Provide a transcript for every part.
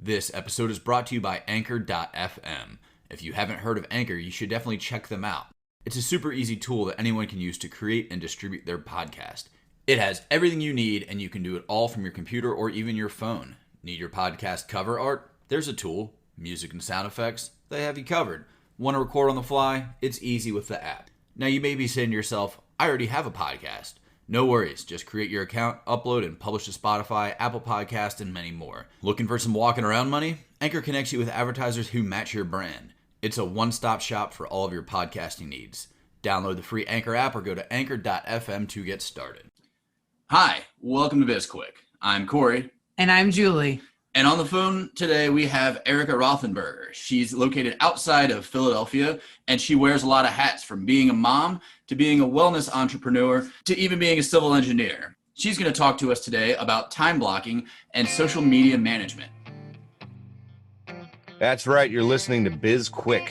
This episode is brought to you by Anchor.fm. If you haven't heard of Anchor, you should definitely check them out. It's a super easy tool that anyone can use to create and distribute their podcast. It has everything you need, and you can do it all from your computer or even your phone. Need your podcast cover art? There's a tool. Music and sound effects? They have you covered. Want to record on the fly? It's easy with the app. Now you may be saying to yourself, I already have a podcast. No worries, just create your account, upload, and publish to Spotify, Apple Podcasts, and many more. Looking for some walking around money? Anchor connects you with advertisers who match your brand. It's a one-stop shop for all of your podcasting needs. Download the free Anchor app or go to Anchor.fm to get started. Hi, welcome to BizQuik. I'm Corey. And I'm Julie. And on the phone today, we have Erika Rothenberger. She's located outside of Philadelphia, and she wears a lot of hats, from being a mom to being a wellness entrepreneur to even being a civil engineer. She's going to talk to us today about time blocking and social media management. That's right. You're listening to BizQuik.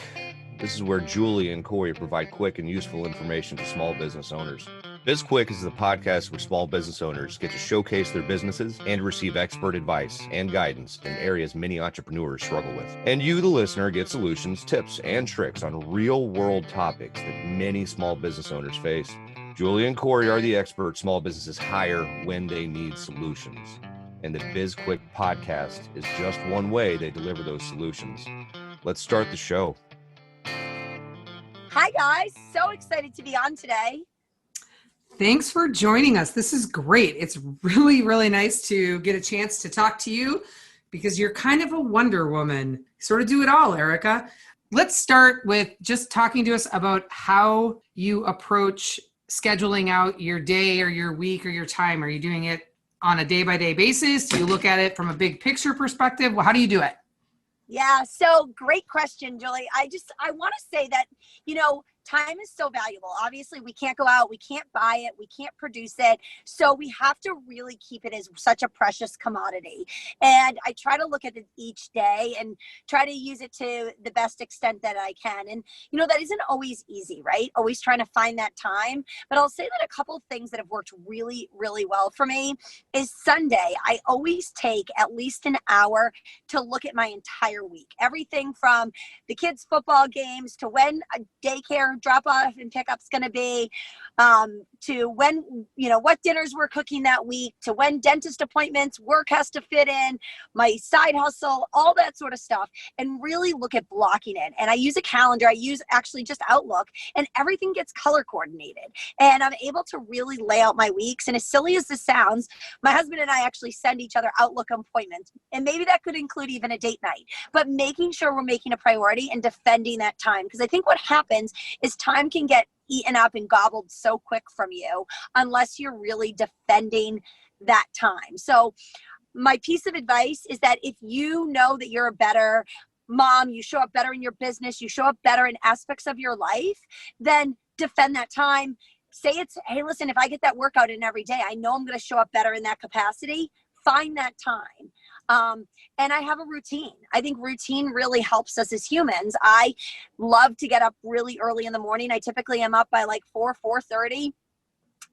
This is where Julie and Corey provide quick and useful information to small business owners. BizQuik is the podcast where small business owners get to showcase their businesses and receive expert advice and guidance in areas many entrepreneurs struggle with. And you, the listener, get solutions, tips, and tricks on real-world topics that many small business owners face. Julie and Corey are the experts small businesses hire when they need solutions. And the BizQuik podcast is just one way they deliver those solutions. Let's start the show. Hi, guys. So excited to be on today. Thanks for joining us. This is great. It's really, really nice to get a chance to talk to you because you're kind of a Wonder Woman. Sort of do it all, Erika. Let's start with just talking to us about how you approach scheduling out your day or your week or your time. Are you doing it on a day-by-day basis? Do you look at it from a big picture perspective? Well, how do you do it? Yeah, so great question, Julie. I want to say that, time is so valuable. Obviously, we can't go out, we can't buy it, we can't produce it. So we have to really keep it as such a precious commodity. And I try to look at it each day and try to use it to the best extent that I can. And, that isn't always easy, right? Always trying to find that time. But I'll say that a couple of things that have worked really, really well for me is Sunday. I always take at least an hour to look at my entire week. Everything from the kids' football games to when a daycare drop off and pickup's going to be, to when, what dinners we're cooking that week, to when dentist appointments, work has to fit in, my side hustle, all that sort of stuff, and really look at blocking it. And I use a calendar. I use actually just Outlook, and everything gets color coordinated. And I'm able to really lay out my weeks. And as silly as this sounds, my husband and I actually send each other Outlook appointments. And maybe that could include even a date night, but making sure we're making a priority and defending that time. Because I think what happens is time can get eaten up and gobbled so quick from you unless you're really defending that time. So my piece of advice is that if you know that you're a better mom, you show up better in your business, you show up better in aspects of your life, then defend that time. Say hey, listen, if I get that workout in every day, I know I'm going to show up better in that capacity. Find that time. And I have a routine. I think routine really helps us as humans. I love to get up really early in the morning. I typically am up by like 4:30.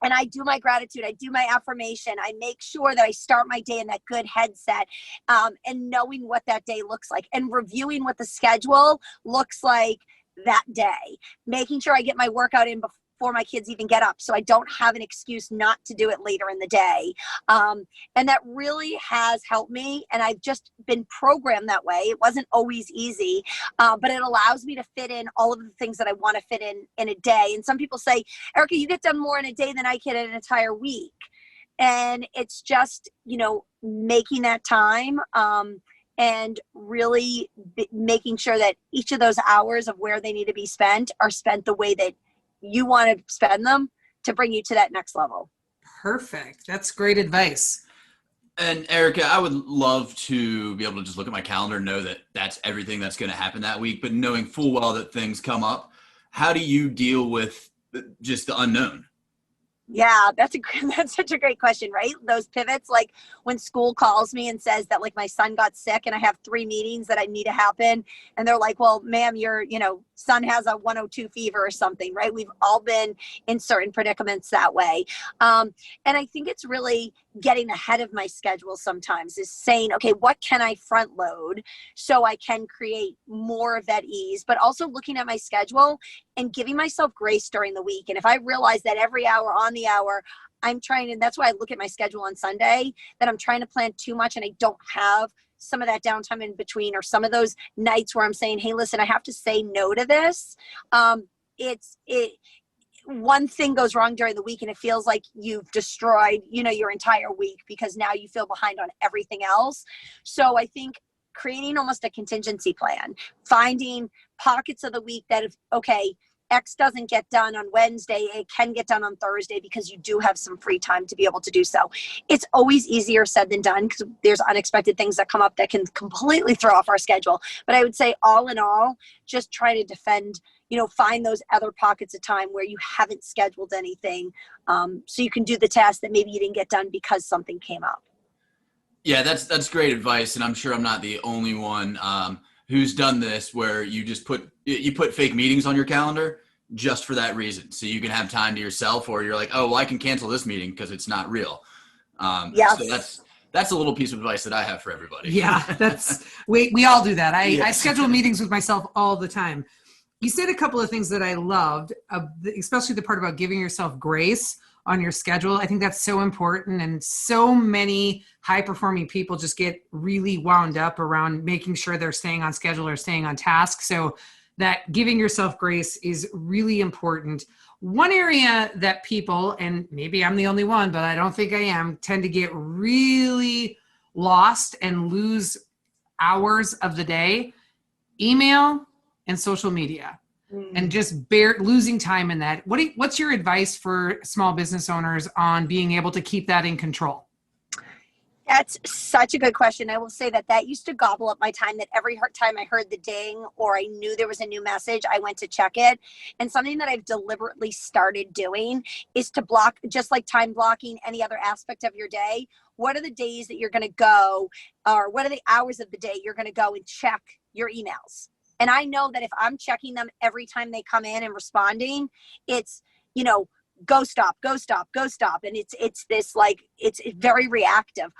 And I do my gratitude. I do my affirmation. I make sure that I start my day in that good headset, and knowing what that day looks like and reviewing what the schedule looks like that day, making sure I get my workout in before my kids even get up, so I don't have an excuse not to do it later in the day. And that really has helped me. And I've just been programmed that way. It wasn't always easy, but it allows me to fit in all of the things that I want to fit in a day. And some people say, Erika, you get done more in a day than I get in an entire week. And it's just, making that time, and really making sure that each of those hours of where they need to be spent are spent the way that you want to spend them to bring you to that next level. Perfect. That's great advice. And Erika, I would love to be able to just look at my calendar and know that that's everything that's going to happen that week, but knowing full well that things come up, how do you deal with just the unknown? Yeah, that's such a great question, right? Those pivots, like when school calls me and says that like my son got sick and I have 3 meetings that I need to happen. And they're like, well, ma'am, your, son has a 102 fever or something, right? We've all been in certain predicaments that way. And I think it's really getting ahead of my schedule sometimes, is saying, okay, what can I front load so I can create more of that ease, but also looking at my schedule and giving myself grace during the week. And if I realize that every hour on the hour, I'm trying, and that's why I look at my schedule on Sunday, that I'm trying to plan too much and I don't have some of that downtime in between, or some of those nights where I'm saying, hey, listen, I have to say no to this. One thing goes wrong during the week and it feels like you've destroyed, your entire week, because now you feel behind on everything else. So I think creating almost a contingency plan, finding pockets of the week that if, okay, X doesn't get done on Wednesday, it can get done on Thursday because you do have some free time to be able to do so. It's always easier said than done because there's unexpected things that come up that can completely throw off our schedule. But I would say all in all, just try to defend, find those other pockets of time where you haven't scheduled anything, so you can do the task that maybe you didn't get done because something came up. Yeah, that's great advice, and I'm sure I'm not the only one who's done this, where you just put fake meetings on your calendar just for that reason, so you can have time to yourself, or you're like, oh, well, I can cancel this meeting because it's not real. Yes. So that's a little piece of advice that I have for everybody. Yeah, we all do that. I schedule meetings with myself all the time. You said a couple of things that I loved, especially the part about giving yourself grace on your schedule. I think that's so important. And so many high-performing people just get really wound up around making sure they're staying on schedule or staying on task. So that giving yourself grace is really important. One area that people, and maybe I'm the only one, but I don't think I am, tend to get really lost and lose hours of the day: email and social media, and just losing time in that. What's your advice for small business owners on being able to keep that in control? That's such a good question. I will say that used to gobble up my time, that every time I heard the ding or I knew there was a new message, I went to check it. And something that I've deliberately started doing is to block, just like time blocking any other aspect of your day. What are the days that you're going to go, or what are the hours of the day you're going to go and check your emails? And I know that if I'm checking them every time they come in and responding, it's, go stop. And it's this, like, it's very reactive.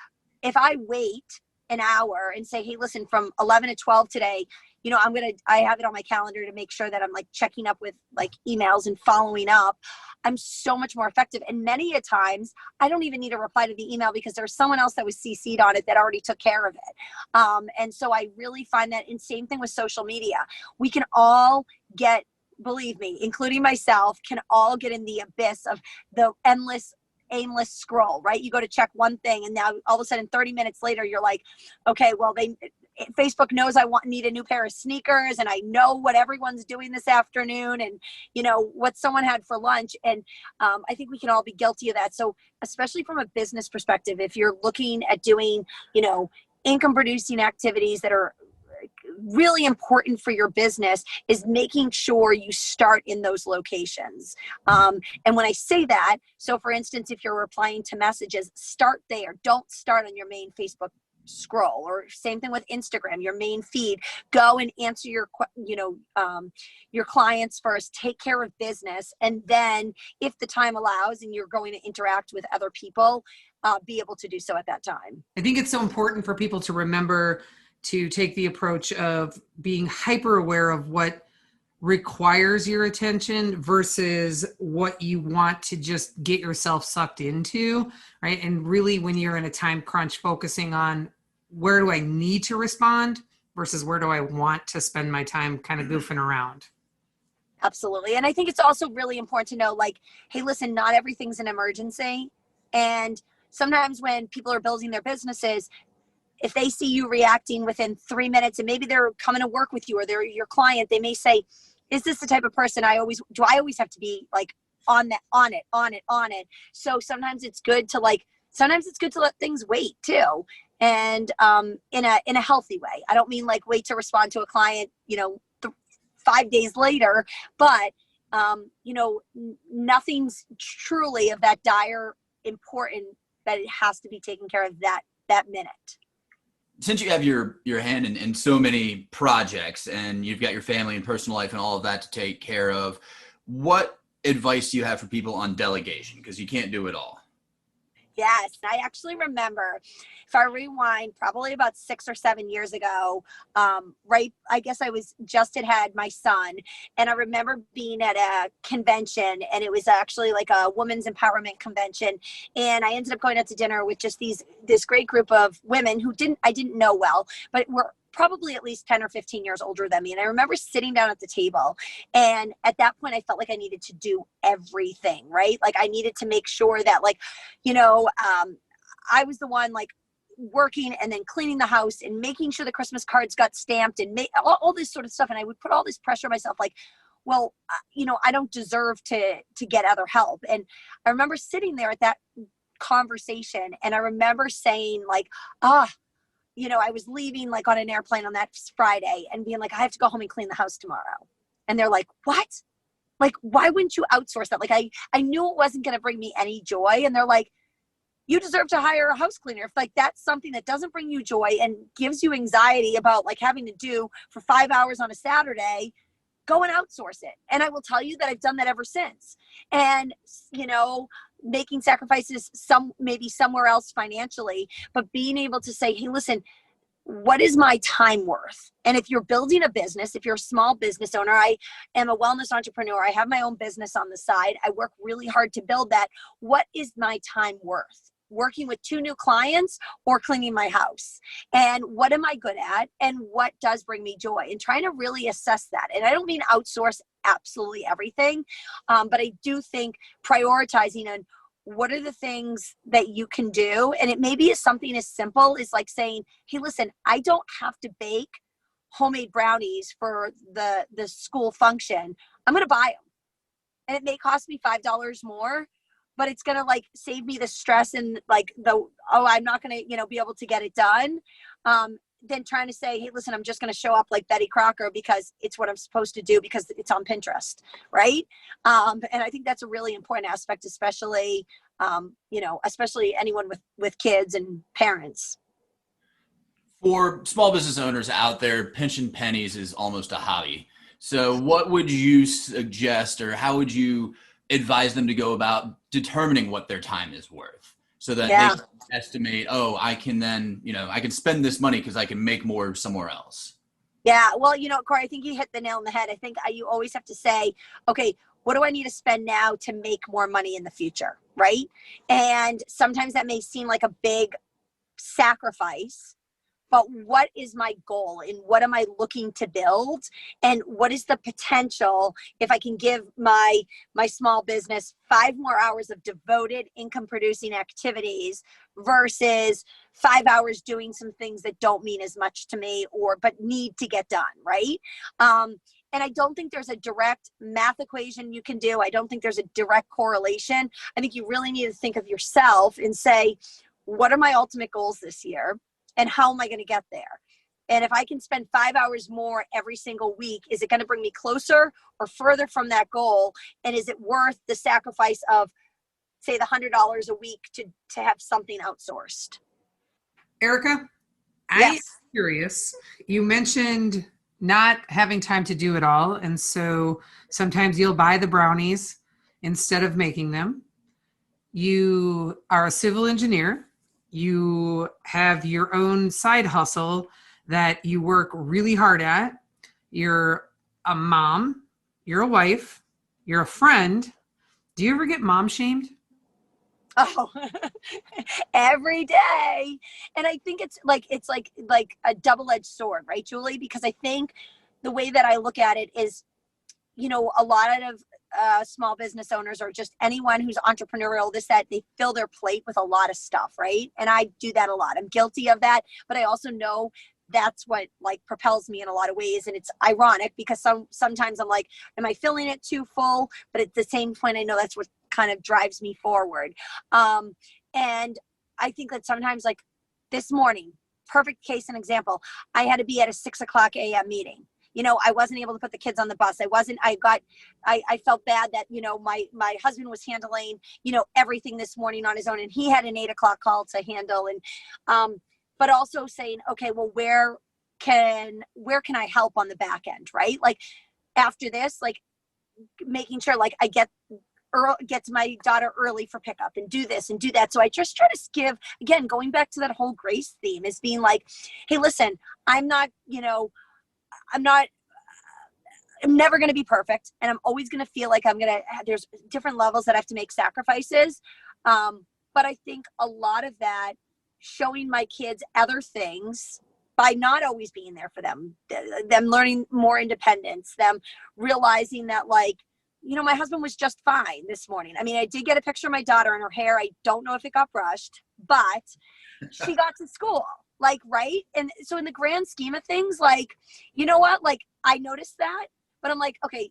If I wait an hour and say, hey, listen, from 11 to 12 today, I have it on my calendar to make sure that I'm like checking up with like emails and following up, I'm so much more effective. And many a times I don't even need to reply to the email because there's someone else that was CC'd on it that already took care of it. And so I really find that, and same thing with social media. We can all get, believe me, including myself, can all get in the abyss of the aimless scroll, right? You go to check one thing and now all of a sudden 30 minutes later, you're like, okay, well, Facebook knows I need a new pair of sneakers, and I know what everyone's doing this afternoon, and what someone had for lunch. And I think we can all be guilty of that. So especially from a business perspective, if you're looking at doing, income producing activities that are really important for your business, is making sure you start in those locations. And when I say that, so for instance, if you're replying to messages, start there. Don't start on your main Facebook scroll, or same thing with Instagram, your main feed. Go and answer your clients first, take care of business. And then if the time allows and you're going to interact with other people, be able to do so at that time. I think it's so important for people to remember to take the approach of being hyper aware of what requires your attention versus what you want to just get yourself sucked into, right? And really, when you're in a time crunch, focusing on where do I need to respond versus where do I want to spend my time kind of goofing around. Absolutely. And I think it's also really important to know, like, hey, listen, not everything's an emergency. And sometimes when people are building their businesses, if they see you reacting within 3 minutes, and maybe they're coming to work with you or they're your client, they may say, is this the type of person I always have to be like on it? So sometimes it's good to let things wait too. And in a healthy way. I don't mean like wait to respond to a client, 5 days later, but nothing's truly of that dire important that it has to be taken care of that minute. Since you have your hand in so many projects and you've got your family and personal life and all of that to take care of, what advice do you have for people on delegation? Because you can't do it all. Yes, I actually remember, if I rewind, probably about 6 or 7 years ago, I guess I was had my son, and I remember being at a convention, and it was actually like a women's empowerment convention, and I ended up going out to dinner with just this great group of women who I didn't know well, but were probably at least 10 or 15 years older than me. And I remember sitting down at the table, and at that point I felt like I needed to do everything, right? Like I needed to make sure that I was the one like working and then cleaning the house and making sure the Christmas cards got stamped and all this sort of stuff. And I would put all this pressure on myself, like, well, I don't deserve to get other help. And I remember sitting there at that conversation, and I remember saying like, I was leaving like on an airplane on that Friday and being like, I have to go home and clean the house tomorrow. And they're like, what? Like, why wouldn't you outsource that? Like, I knew it wasn't going to bring me any joy. And they're like, you deserve to hire a house cleaner. If like, that's something that doesn't bring you joy and gives you anxiety about like having to do for 5 hours on a Saturday, go and outsource it. And I will tell you that I've done that ever since. And, making sacrifices maybe somewhere else financially, but being able to say, hey, listen, what is my time worth? And if you're building a business, if you're a small business owner, I am a wellness entrepreneur. I have my own business on the side. I work really hard to build that. What is my time worth? Working with 2 new clients or cleaning my house? And what am I good at? And what does bring me joy? And trying to really assess that. And I don't mean outsource absolutely everything, but I do think prioritizing and what are the things that you can do? And it maybe is something as simple as like saying, hey, listen, I don't have to bake homemade brownies for the school function. I'm going to buy them. And it may cost me $5 more, but it's going to like save me the stress and like I'm not going to, be able to get it done. Then trying to say, hey, listen, I'm just going to show up like Betty Crocker because it's what I'm supposed to do because it's on Pinterest, right? And I think that's a really important aspect, especially, especially anyone with kids and parents. For small business owners out there, pinching pennies is almost a hobby. So what would you suggest, or how would you advise them to go about determining what their time is worth so that they can estimate, I can then, I can spend this money because I can make more somewhere else? Yeah. Well, Corey, I think you hit the nail on the head. I think you always have to say, okay, what do I need to spend now to make more money in the future? Right. And sometimes that may seem like a big sacrifice, but what is my goal and what am I looking to build? And what is the potential if I can give my small business 5 more hours of devoted income producing activities versus 5 hours doing some things that don't mean as much to me but need to get done, right? And I don't think there's a direct math equation you can do. I don't think there's a direct correlation. I think you really need to think of yourself and say, what are my ultimate goals this year? And how am I going to get there? And if I can spend 5 hours more every single week, is it going to bring me closer or further from that goal? And is it worth the sacrifice of, say, the $100 a week to have something outsourced? Erika, yes. I'm curious. You mentioned not having time to do it all. And so sometimes you'll buy the brownies instead of making them. You are a civil engineer. You have your own side hustle that you work really hard at. You're a mom. You're a wife. You're a friend. Do you ever get mom shamed? Oh, every day. And I think it's like a double-edged sword, right, Julie? Because I think the way that I look at it is, a lot of small business owners or just anyone who's entrepreneurial, they fill their plate with a lot of stuff, right? And I do that a lot. I'm guilty of that, but I also know that's what like propels me in a lot of ways. And it's ironic because sometimes I'm like, am I filling it too full? But at the same point, I know that's what kind of drives me forward. And I think that sometimes, like this morning, perfect case and example, I had to be at a 6:00 a.m. meeting. I wasn't able to put the kids on the bus. I felt bad that, my husband was handling, everything this morning on his own, and he had an 8 o'clock call to handle. And, but also saying, okay, well, where can I help on the back end? Right. Like after this, like making sure like I get to my daughter early for pickup and do this and do that. So I just try to give, again, going back to that whole grace theme, is being like, hey, listen, I'm never going to be perfect. And I'm always going to feel like there's different levels that I have to make sacrifices. But I think a lot of that, showing my kids other things by not always being there for them learning more independence, them realizing that like, my husband was just fine this morning. I mean, I did get a picture of my daughter and her hair. I don't know if it got brushed, but she got to school, like, right. And so in the grand scheme of things, like, you know what, like I noticed that, but I'm like, okay,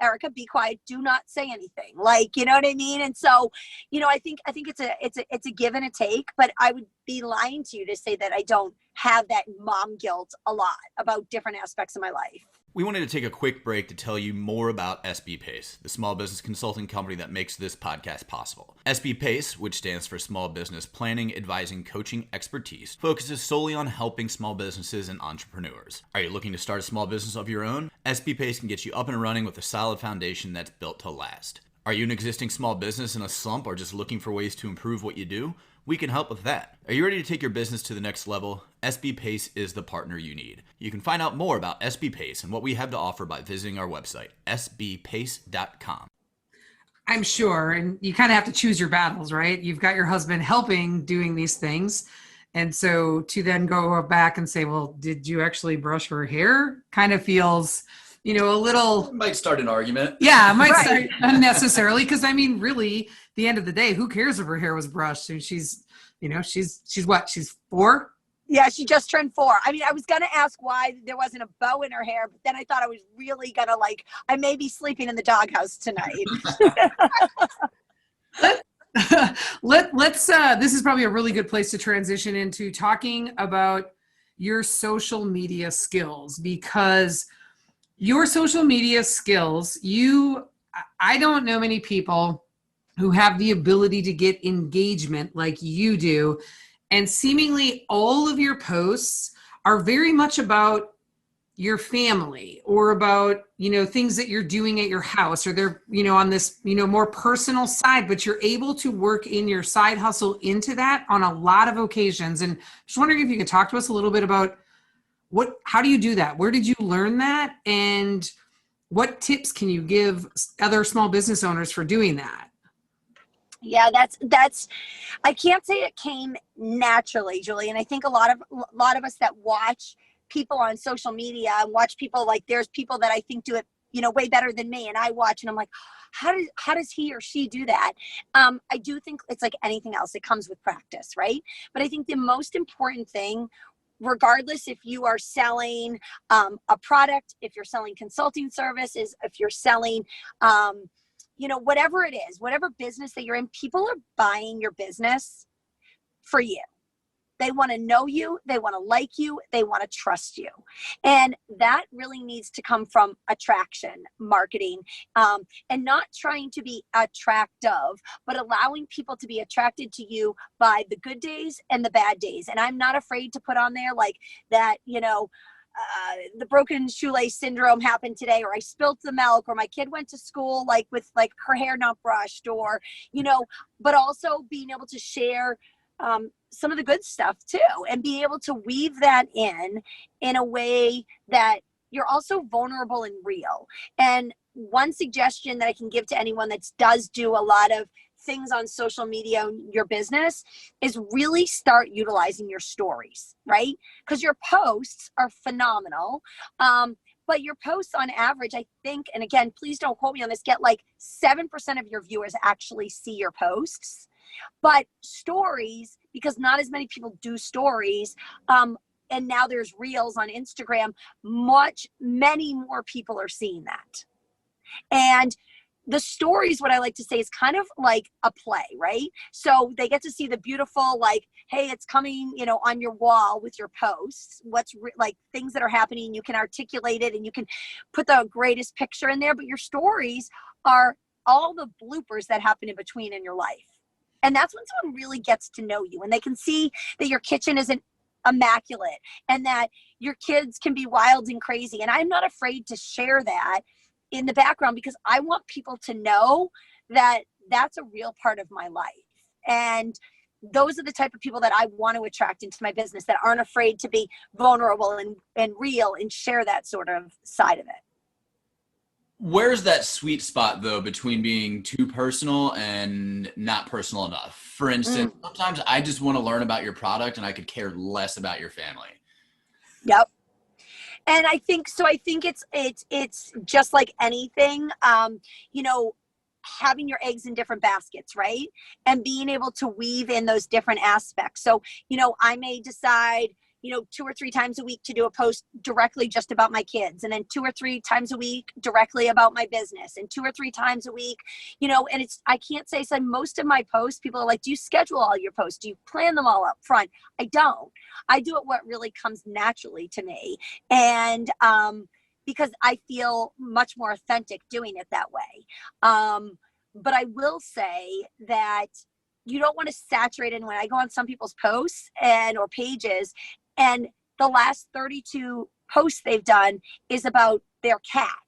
Erika, be quiet. Do not say anything. Like, you know what I mean? And so, I think it's a give and a take, but I would be lying to you to say that I don't have that mom guilt a lot about different aspects of my life. We wanted to take a quick break to tell you more about SB Pace, the small business consulting company that makes this podcast possible. SB Pace, which stands for Small Business Planning, Advising, Coaching, Expertise, focuses solely on helping small businesses and entrepreneurs. Are you looking to start a small business of your own? SB Pace can get you up and running with a solid foundation that's built to last. Are you an existing small business in a slump or just looking for ways to improve what you do? We can help with that. Are you ready to take your business to the next level? SB Pace is the partner you need. You can find out more about SB Pace and what we have to offer by visiting our website, sbpace.com. I'm sure, and you kind of have to choose your battles, right? You've got your husband helping doing these things. And so to then go back and say, well, did you actually brush her hair? Kind of feels, a little... It might start an argument. Yeah, it might start unnecessarily, because I mean, really, the end of the day, who cares if her hair was brushed? And she's what? She's 4? Yeah, she just turned 4. I mean, I was going to ask why there wasn't a bow in her hair, but then I thought I was really going to I may be sleeping in the doghouse tonight. Let's this is probably a really good place to transition into talking about your social media skills, because your social media skills, I don't know many people who have the ability to get engagement like you do. And seemingly all of your posts are very much about your family or about, things that you're doing at your house, or they're, on this, more personal side, but you're able to work in your side hustle into that on a lot of occasions. And just wondering if you could talk to us a little bit about how do you do that? Where did you learn that? And what tips can you give other small business owners for doing that? Yeah, that's, I can't say it came naturally, Julie. And I think a lot of us that watch people on social media and watch people, like there's people that I think do it, way better than me. And I watch and I'm like, how does he or she do that? I do think it's like anything else. It comes with practice, right? But I think the most important thing, regardless if you are selling a product, if you're selling consulting services, if you're selling, whatever it is, whatever business that you're in, people are buying your business for you. They want to know you. They want to like you. They want to trust you. And that really needs to come from attraction marketing, and not trying to be attractive, but allowing people to be attracted to you by the good days and the bad days. And I'm not afraid to put on there like that, the broken shoelace syndrome happened today, or I spilt the milk, or my kid went to school with her hair not brushed, or, but also being able to share some of the good stuff too, and be able to weave that in a way that you're also vulnerable and real. And one suggestion that I can give to anyone that does do a lot of things on social media in your business is really start utilizing your stories, right? Because your posts are phenomenal. But your posts on average, I think, and again, please don't quote me on this, get 7% of your viewers actually see your posts. But stories, because not as many people do stories, and now there's reels on Instagram, many more people are seeing that. And the stories, what I like to say, is kind of like a play, right? So they get to see the beautiful, like, hey, it's coming, on your wall with your posts, like things that are happening, you can articulate it and you can put the greatest picture in there, but your stories are all the bloopers that happen in between in your life. And that's when someone really gets to know you, and they can see that your kitchen isn't immaculate and that your kids can be wild and crazy. And I'm not afraid to share that in the background, because I want people to know that that's a real part of my life. And those are the type of people that I want to attract into my business, that aren't afraid to be vulnerable and real and share that sort of side of it. Where's that sweet spot, though, between being too personal and not personal enough? For instance, sometimes I just want to learn about your product and I could care less about your family. Yep. And I think it's just like anything, having your eggs in different baskets, right? And being able to weave in those different aspects. So, I may decide, 2 or 3 times a week to do a post directly just about my kids, and then 2 or 3 times a week directly about my business, and 2 or 3 times a week, and I can't say, so most of my posts, people are like, do you schedule all your posts? Do you plan them all up front? I don't. I do it what really comes naturally to me. And, because I feel much more authentic doing it that way. But I will say that you don't want to saturate it. When I go on some people's posts or pages, and the last 32 posts they've done is about their cat.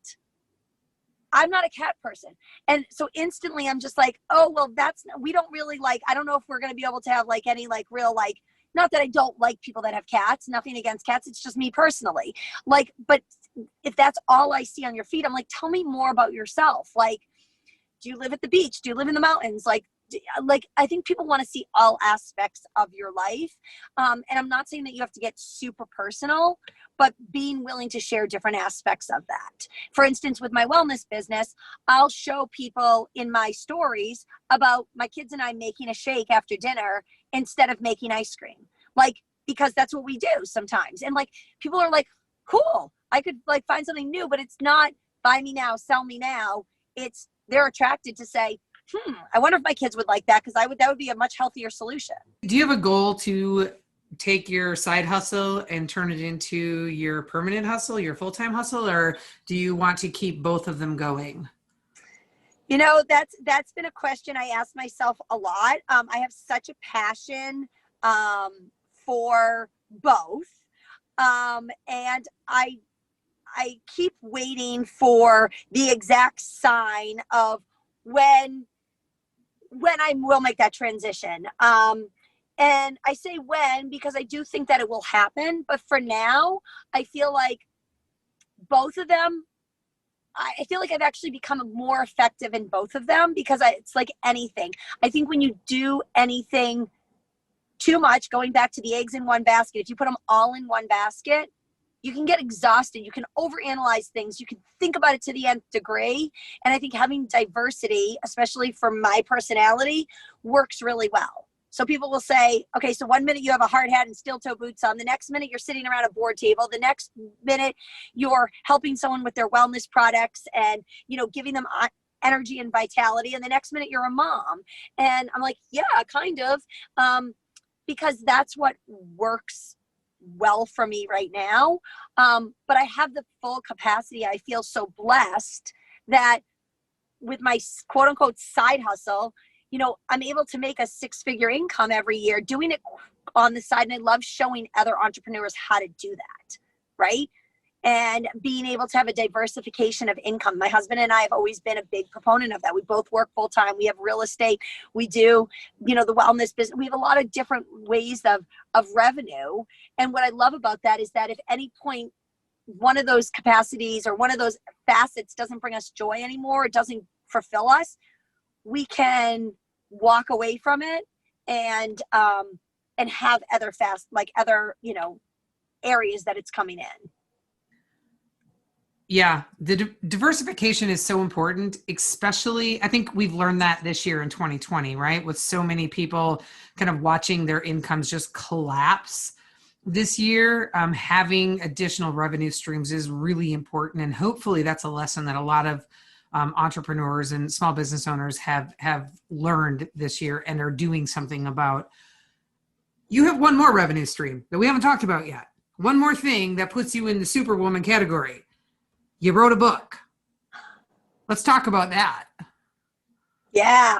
I'm not a cat person. And so instantly I'm just like, oh, well, we don't really I don't know if we're going to be able to have any real, not that I don't like people that have cats, nothing against cats. It's just me personally. But if that's all I see on your feed, I'm like, tell me more about yourself. Do you live at the beach? Do you live in the mountains? I think people want to see all aspects of your life. And I'm not saying that you have to get super personal, but being willing to share different aspects of that. For instance, with my wellness business, I'll show people in my stories about my kids and I making a shake after dinner instead of making ice cream. Because that's what we do sometimes. And people are like, cool, I could find something new, but it's not buy me now, sell me now. They're attracted to say, I wonder if my kids would like that, because that would be a much healthier solution. Do you have a goal to take your side hustle and turn it into your permanent hustle, your full-time hustle, or do you want to keep both of them going? That's been a question I ask myself a lot. I have such a passion for both. And I keep waiting for the exact sign of when I will make that transition. And I say when, because I do think that it will happen. But for now, I feel like both of them, I feel like I've actually become more effective in both of them, because it's like anything. I think when you do anything too much, going back to the eggs in one basket, if you put them all in one basket, you can get exhausted. You can overanalyze things. You can think about it to the nth degree. And I think having diversity, especially for my personality, works really well. So people will say, okay, so 1 minute you have a hard hat and steel toe boots on. The next minute you're sitting around a board table. The next minute you're helping someone with their wellness products and, giving them energy and vitality. And the next minute you're a mom. And I'm like, yeah, kind of. Because that's what works well for me right now. But I have the full capacity. I feel so blessed that with my quote unquote side hustle, I'm able to make a 6-figure income every year doing it on the side. And I love showing other entrepreneurs how to do that. Right. And being able to have a diversification of income. My husband and I have always been a big proponent of that. We both work full time. We have real estate. We do, the wellness business. We have a lot of different ways of revenue. And what I love about that is that if any point one of those capacities or one of those facets doesn't bring us joy anymore, it doesn't fulfill us, we can walk away from it and have other areas that it's coming in. Yeah, the diversification is so important, especially, I think we've learned that this year in 2020, right? With so many people kind of watching their incomes just collapse this year, having additional revenue streams is really important. And hopefully that's a lesson that a lot of entrepreneurs and small business owners have learned this year and are doing something about. You have one more revenue stream that we haven't talked about yet. One more thing that puts you in the superwoman category. You wrote a book. Let's talk about that. Yeah.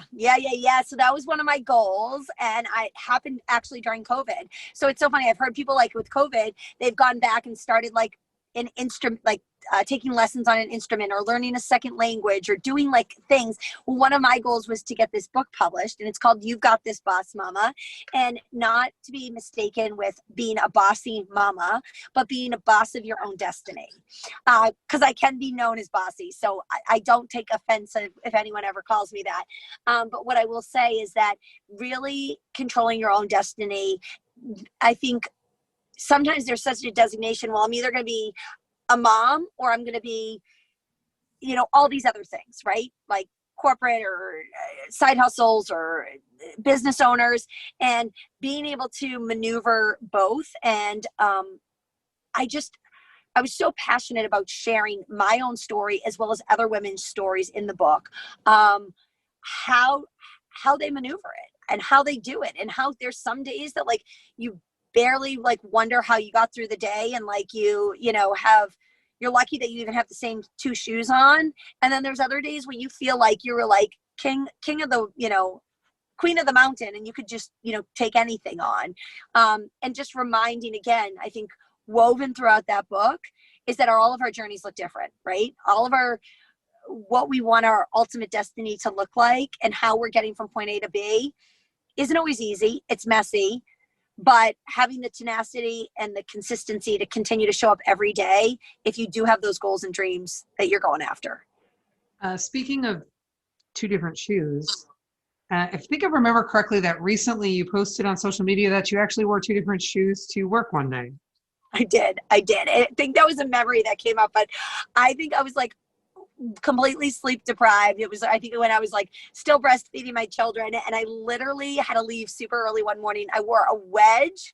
So that was one of my goals, and it happened actually during COVID. So it's so funny. I've heard people like with COVID, they've gone back and started like an instrument, like taking lessons on an instrument or learning a second language or doing like things. Well, one of my goals was to get this book published, and it's called You've Got This, Boss Mama. And not to be mistaken with being a bossy mama, but being a boss of your own destiny. Because I can be known as bossy. So I don't take offense if anyone ever calls me that. But what I will say is that really controlling your own destiny, I think sometimes there's such a designation. Well, I'm either going to be a mom or I'm going to be, all these other things, right? Like corporate or side hustles or business owners, and being able to maneuver both. And I was so passionate about sharing my own story as well as other women's stories in the book, how they maneuver it and how they do it, and how there's some days that like you barely like wonder how you got through the day, and like you're lucky that you even have the same two shoes on. And then there's other days where you feel like you were like king of the, queen of the mountain, and you could just, take anything on. And just reminding again, I think woven throughout that book is that all of our journeys look different, right? All of what we want our ultimate destiny to look like and how we're getting from point A to B isn't always easy. It's messy. But having the tenacity and the consistency to continue to show up every day, if you do have those goals and dreams that you're going after. Speaking of two different shoes, I think I remember correctly that recently you posted on social media that you actually wore two different shoes to work one day. I did. I think that was a memory that came up, but I think I was like completely sleep deprived. It was, I think, when I was like still breastfeeding my children, and I literally had to leave super early one morning. I wore a wedge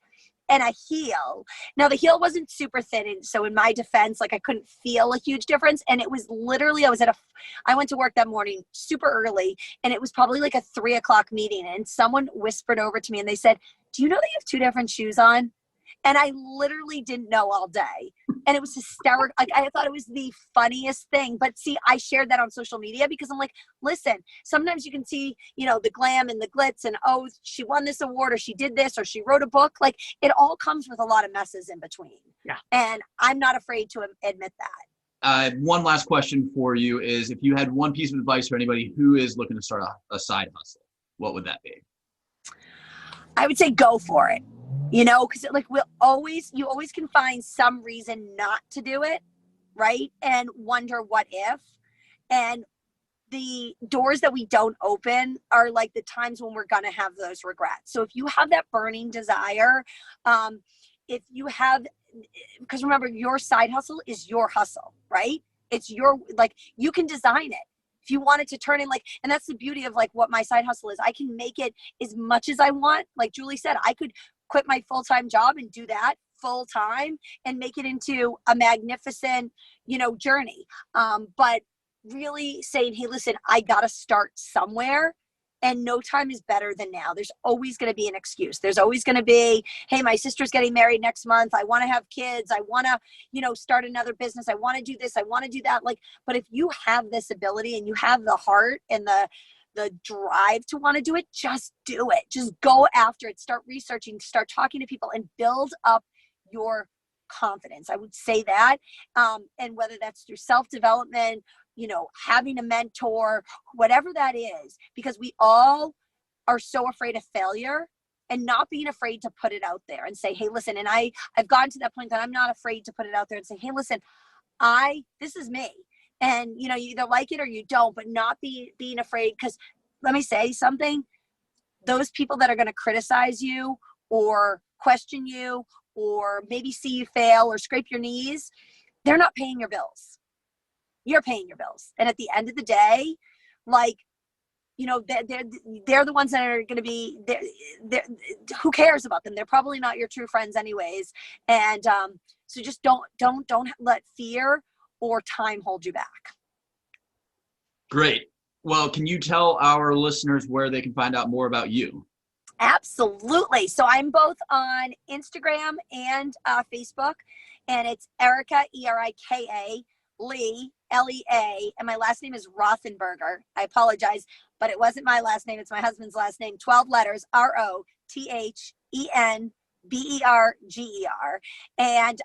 and a heel. Now the heel wasn't super thin, and so in my defense, like I couldn't feel a huge difference. And it was literally, I went to work that morning super early, and it was probably like a 3:00 meeting, and someone whispered over to me and they said, "Do you know that you have two different shoes on?" And I literally didn't know all day. And it was hysterical. Like, I thought it was the funniest thing. But see, I shared that on social media because I'm like, listen, sometimes you can see, the glam and the glitz and, oh, she won this award or she did this or she wrote a book. Like, it all comes with a lot of messes in between. Yeah. And I'm not afraid to admit that. One last question for you is, if you had one piece of advice for anybody who is looking to start a side hustle, what would that be? I would say go for it. Because like you always can find some reason not to do it, right? And wonder what if. And the doors that we don't open are like the times when we're going to have those regrets. So if you have that burning desire, if you have, because remember, your side hustle is your hustle, right? It's you can design it. If you want it to turn in and that's the beauty of like what my side hustle is. I can make it as much as I want. Like Julie said, I could quit my full-time job and do that full time and make it into a magnificent, journey. But really saying, hey, listen, I got to start somewhere, and no time is better than now. There's always going to be an excuse. There's always going to be, hey, my sister's getting married next month. I want to have kids. I want to, start another business. I want to do this. I want to do that. But if you have this ability and you have the heart and the drive to want to do it, just do it. Just go after it. Start researching, start talking to people, and build up your confidence. I would say that. And whether that's through self-development, having a mentor, whatever that is, because we all are so afraid of failure, and not being afraid to put it out there and say, hey, listen, and I've gotten to that point that I'm not afraid to put it out there and say, hey, listen, this is me. And, you either like it or you don't, but not being afraid. Because let me say something, those people that are going to criticize you or question you or maybe see you fail or scrape your knees, they're not paying your bills. You're paying your bills. And at the end of the day, they're the ones that are going to be there. Who cares about them? They're probably not your true friends anyways. And so just don't let fear or time hold you back. Great. Well, can you tell our listeners where they can find out more about you? Absolutely. So I'm both on Instagram and Facebook, and it's Erika, Erika, Lee, Lea, and my last name is Rothenberger. I apologize, but it wasn't my last name. It's my husband's last name. 12 letters, Rothenberger. And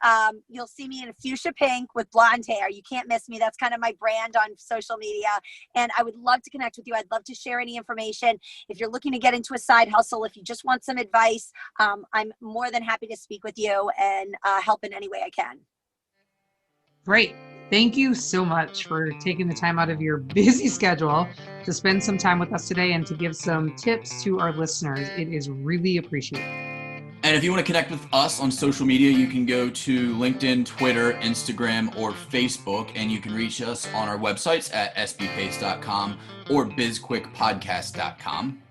you'll see me in fuchsia pink with blonde hair. You can't miss me. That's kind of my brand on social media. And I would love to connect with you. I'd love to share any information. If you're looking to get into a side hustle, if you just want some advice, I'm more than happy to speak with you and help in any way I can. Great. Thank you so much for taking the time out of your busy schedule to spend some time with us today and to give some tips to our listeners. It is really appreciated. And if you want to connect with us on social media, you can go to LinkedIn, Twitter, Instagram, or Facebook, and you can reach us on our websites at sbpace.com or bizquickpodcast.com.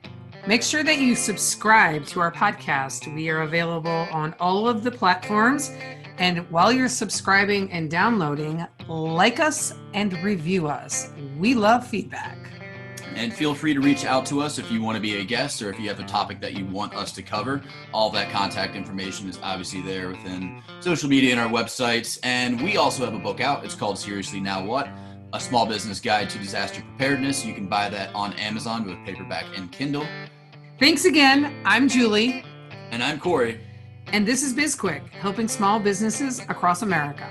Make sure that you subscribe to our podcast. We are available on all of the platforms. And while you're subscribing and downloading, like us and review us. We love feedback. And feel free to reach out to us if you want to be a guest or if you have a topic that you want us to cover. All that contact information is obviously there within social media and our websites. And we also have a book out. It's called Seriously Now What? A Small Business Guide to Disaster Preparedness. You can buy that on Amazon with paperback and Kindle. Thanks again. I'm Julie. And I'm Corey. And this is BizQuik, helping small businesses across America.